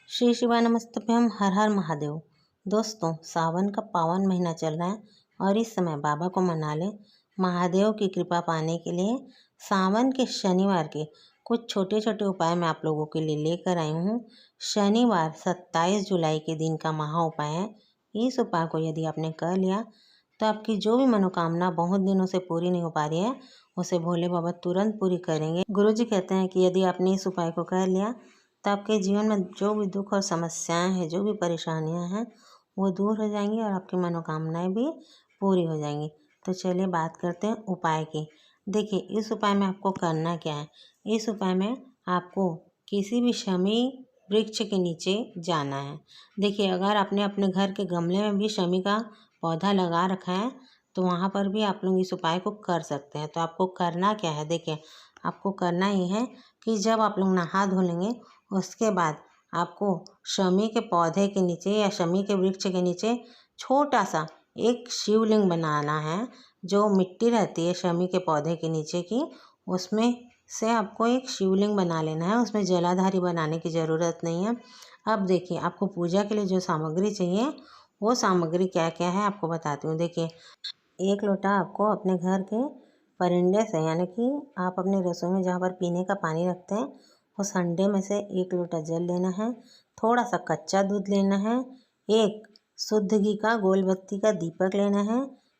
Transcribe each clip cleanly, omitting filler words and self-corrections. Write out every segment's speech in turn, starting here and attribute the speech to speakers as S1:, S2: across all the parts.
S1: श्री शिवाय नमस्तभ्यम, हर हर महादेव। दोस्तों, सावन का पावन महीना चल रहा है और इस समय बाबा को मना ले। महादेव की कृपा पाने के लिए सावन के शनिवार के कुछ छोटे छोटे उपाय मैं आप लोगों के लिए लेकर आई हूँ। शनिवार 27 जुलाई के दिन का महा उपाय है। इस उपाय को यदि आपने कर लिया तो आपकी जो भी मनोकामना बहुत दिनों से पूरी नहीं हो पा रही है, उसे भोले बाबा तुरंत पूरी करेंगे। गुरुजी कहते हैं कि यदि आपने इस उपाय को कर लिया तो आपके जीवन में जो भी दुख और समस्याएं हैं, जो भी परेशानियां हैं, वो दूर हो जाएंगी और आपकी मनोकामनाएं भी पूरी हो जाएंगी। तो चलिए बात करते हैं उपाय की। देखिए, इस उपाय में आपको करना क्या है। इस उपाय में आपको किसी भी शमी वृक्ष के नीचे जाना है। देखिए, अगर आपने अपने घर के गमले में भी शमी का पौधा लगा रखा है तो वहाँ पर भी आप लोग इस उपाय को कर सकते हैं। तो आपको करना क्या है, देखिए, आपको करना ये है कि जब आप लोग नहा धो लेंगे उसके बाद आपको शमी के पौधे के नीचे या शमी के वृक्ष के नीचे छोटा सा एक शिवलिंग बनाना है। जो मिट्टी रहती है शमी के पौधे के नीचे की, उसमें से आपको एक शिवलिंग बना लेना है। उसमें जलाधारी बनाने की ज़रूरत नहीं है। अब देखिए, आपको पूजा के लिए जो सामग्री चाहिए वो सामग्री क्या क्या है आपको बताती हूँ। देखिए, 1 लोटा आपको अपने घर के परिंदे से, यानी कि आप अपने रसोई में जहाँ पर पीने का पानी रखते हैं उस हंडे में से 1 लोटा जल लेना है। थोड़ा सा कच्चा दूध लेना है। एक शुद्ध घी का गोलबत्ती का दीपक लेना है।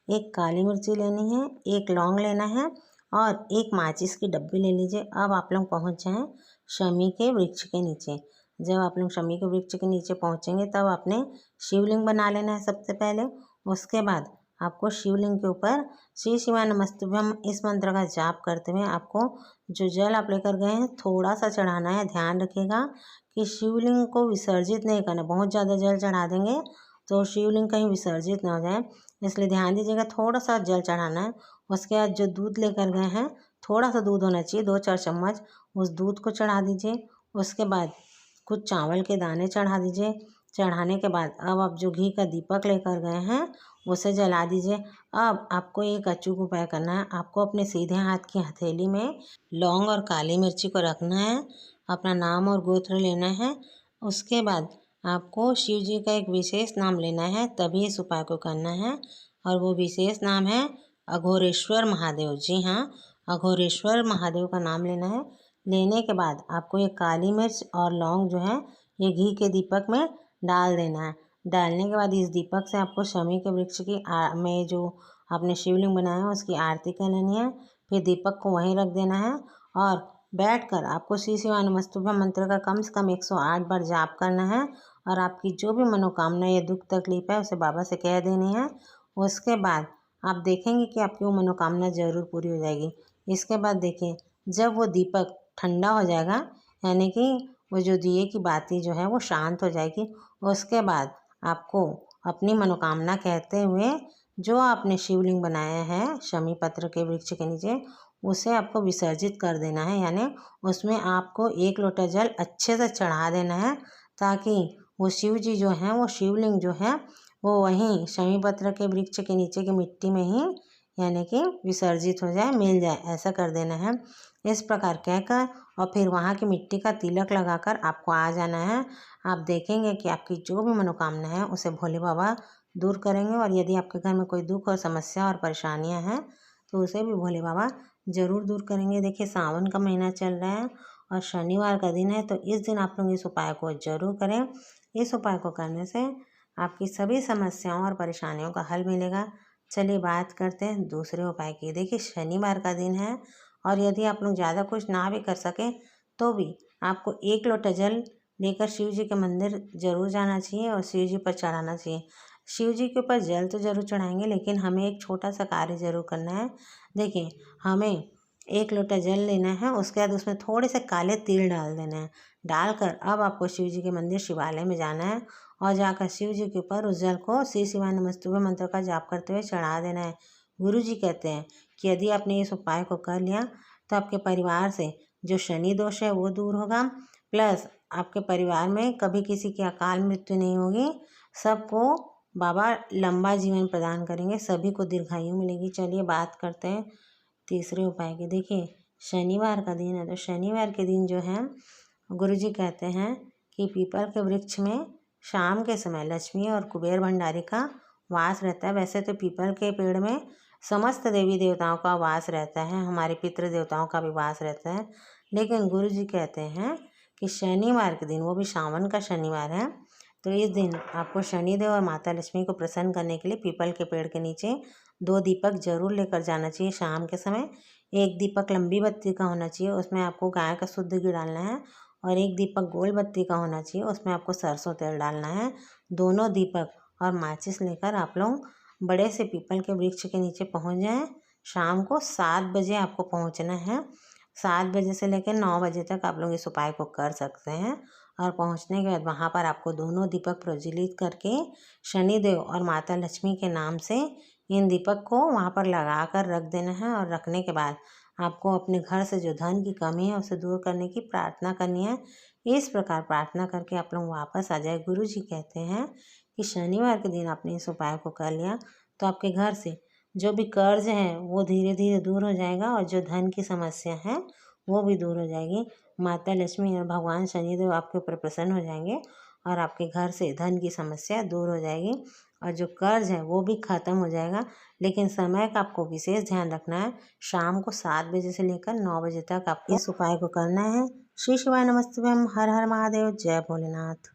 S1: एक काली मिर्ची लेनी है। एक लौंग लेना है और एक माचिस की डब्बी ले लीजिए। अब आप लोग पहुँच जाएँ शमी के वृक्ष के नीचे। जब आप लोग शमी के वृक्ष के नीचे पहुँचेंगे तब आपने शिवलिंग बना लेना है सबसे पहले। उसके बाद आपको शिवलिंग के ऊपर श्री शिवाय नमस्तुभ्यम इस मंत्र का जाप करते हुए आपको जो जल आप लेकर गए हैं थोड़ा सा चढ़ाना है। ध्यान रखिएगा कि शिवलिंग को विसर्जित नहीं करना। बहुत ज़्यादा जल चढ़ा देंगे तो शिवलिंग कहीं विसर्जित ना हो जाए, इसलिए ध्यान दीजिएगा। थोड़ा सा जल चढ़ाना है। उसके बाद जो दूध लेकर गए हैं, थोड़ा सा दूध होना चाहिए, 2-4 चम्मच, उस दूध को चढ़ा दीजिए। उसके बाद कुछ चावल के दाने चढ़ा दीजिए। चढ़ाने के बाद अब आप जो घी का दीपक लेकर गए हैं उसे जला दीजिए। अब आपको एक अचूक उपाय करना है। आपको अपने सीधे हाथ की हथेली में लौंग और काली मिर्ची को रखना है। अपना नाम और गोत्र लेना है। उसके बाद आपको शिव जी का एक विशेष नाम लेना है, तभी इस उपाय को करना है। और वो विशेष नाम है अघोरेश्वर महादेव। जी हाँ, अघोरेश्वर महादेव का नाम लेना है। लेने के बाद आपको ये काली मिर्च और लौंग जो है ये घी के दीपक में डाल देना है। डालने के बाद इस दीपक से आपको शमी के वृक्ष की में जो आपने शिवलिंग बनाया है उसकी आरती कर लेनी है। फिर दीपक को वहीं रख देना है और बैठकर आपको श्री शिवाय नमस्तुभ्यम मंत्र का कम से कम 108 बार जाप करना है। और आपकी जो भी मनोकामना या दुख तकलीफ है उसे बाबा से कह देनी है। उसके बाद आप देखेंगे कि आपकी वो मनोकामना ज़रूर पूरी हो जाएगी। इसके बाद देखिए, जब वो दीपक ठंडा हो जाएगा, यानी कि वो जो दिए की बाती जो है वो शांत हो जाएगी, उसके बाद आपको अपनी मनोकामना कहते हुए जो आपने शिवलिंग बनाया है शमी पत्र के वृक्ष के नीचे, उसे आपको विसर्जित कर देना है। यानी उसमें आपको 1 लोटा जल अच्छे से चढ़ा देना है, ताकि वो शिव जी जो हैं, वो शिवलिंग जो है वो वहीं शमी पत्र के वृक्ष के नीचे की मिट्टी में ही, यानी कि विसर्जित हो जाए, मिल जाए, ऐसा कर देना है। इस प्रकार कहकर और फिर वहाँ की मिट्टी का तिलक लगाकर आपको आ जाना है। आप देखेंगे कि आपकी जो भी मनोकामना है उसे भोले बाबा दूर करेंगे। और यदि आपके घर में कोई दुख और समस्या और परेशानियां हैं तो उसे भी भोले बाबा ज़रूर दूर करेंगे। देखिए, सावन का महीना चल रहा है और शनिवार का दिन है, तो इस दिन आप लोग इस उपाय को ज़रूर करें। इस उपाय को करने से आपकी सभी समस्याओं और परेशानियों का हल मिलेगा। चलिए बात करते हैं दूसरे उपाय की। देखिए, शनिवार का दिन है और यदि आप लोग ज़्यादा कुछ ना भी कर सकें तो भी आपको 1 लोटा जल लेकर शिव जी के मंदिर जरूर जाना चाहिए और शिव जी पर चढ़ाना चाहिए। शिव जी के ऊपर जल तो जरूर चढ़ाएंगे, लेकिन हमें एक छोटा सा कार्य जरूर करना है। देखिए, हमें 1 लोटा जल लेना है। उसके बाद उसमें थोड़े से काले तिल डाल देना है। डालकर अब आपको शिव जी के मंदिर शिवालय में जाना है और जाकर शिव जी के ऊपर उस जल को श्री शिवाय नमस्तुभ्यम मंत्र का जाप करते हुए चढ़ा देना है। गुरु जी कहते हैं कि यदि आपने इस उपाय को कर लिया तो आपके परिवार से जो शनि दोष है वो दूर होगा, प्लस आपके परिवार में कभी किसी की अकाल मृत्यु नहीं होगी। सबको बाबा लंबा जीवन प्रदान करेंगे, सभी को दीर्घायु मिलेगी। चलिए बात करते हैं तीसरे उपाय की। देखिए, शनिवार का दिन है तो शनिवार के दिन जो है गुरुजी कहते हैं कि पीपल के वृक्ष में शाम के समय लक्ष्मी और कुबेर भंडारी का वास रहता है। वैसे तो पीपल के पेड़ में समस्त देवी देवताओं का वास रहता है, हमारे पितृ देवताओं का भी वास रहता है, लेकिन गुरु जी कहते हैं कि शनिवार के दिन, वो भी सावन का शनिवार है, तो इस दिन आपको शनिदेव और माता लक्ष्मी को प्रसन्न करने के लिए पीपल के पेड़ के नीचे 2 दीपक जरूर लेकर जाना चाहिए शाम के समय। एक दीपक लंबी बत्ती का होना चाहिए, उसमें आपको गाय का शुद्ध घी डालना है, और एक दीपक गोल बत्ती का होना चाहिए, उसमें आपको सरसों तेल डालना है। दोनों दीपक और माचिस लेकर आप लोग बड़े से पीपल के वृक्ष के नीचे पहुंच जाएं। शाम को 7 बजे आपको पहुंचना है। 7 बजे से लेकर 9 बजे तक आप लोग इस उपाय को कर सकते हैं। और पहुंचने के बाद वहां पर आपको दोनों दीपक प्रज्वलित करके शनिदेव और माता लक्ष्मी के नाम से इन दीपक को वहां पर लगा कर रख देना है। और रखने के बाद आपको अपने घर से जो धन की कमी है उसे दूर करने की प्रार्थना करनी है। इस प्रकार प्रार्थना करके आप लोग वापस आ जाए। गुरु जी कहते हैं कि शनिवार के दिन आपने इस उपाय को कर लिया तो आपके घर से जो भी कर्ज है वो धीरे धीरे दूर हो जाएगा, और जो धन की समस्या है वो भी दूर हो जाएगी। माता लक्ष्मी और भगवान शनिदेव आपके ऊपर प्रसन्न हो जाएंगे और आपके घर से धन की समस्या दूर हो जाएगी, और जो कर्ज है वो भी खत्म हो जाएगा। लेकिन समय का आपको विशेष ध्यान रखना है। शाम को 7 बजे से लेकर 9 बजे तक आपको इस उपाय को करना है। श्री शिवाय नमस्तुभ्यम। हर हर महादेव। जय भोलेनाथ।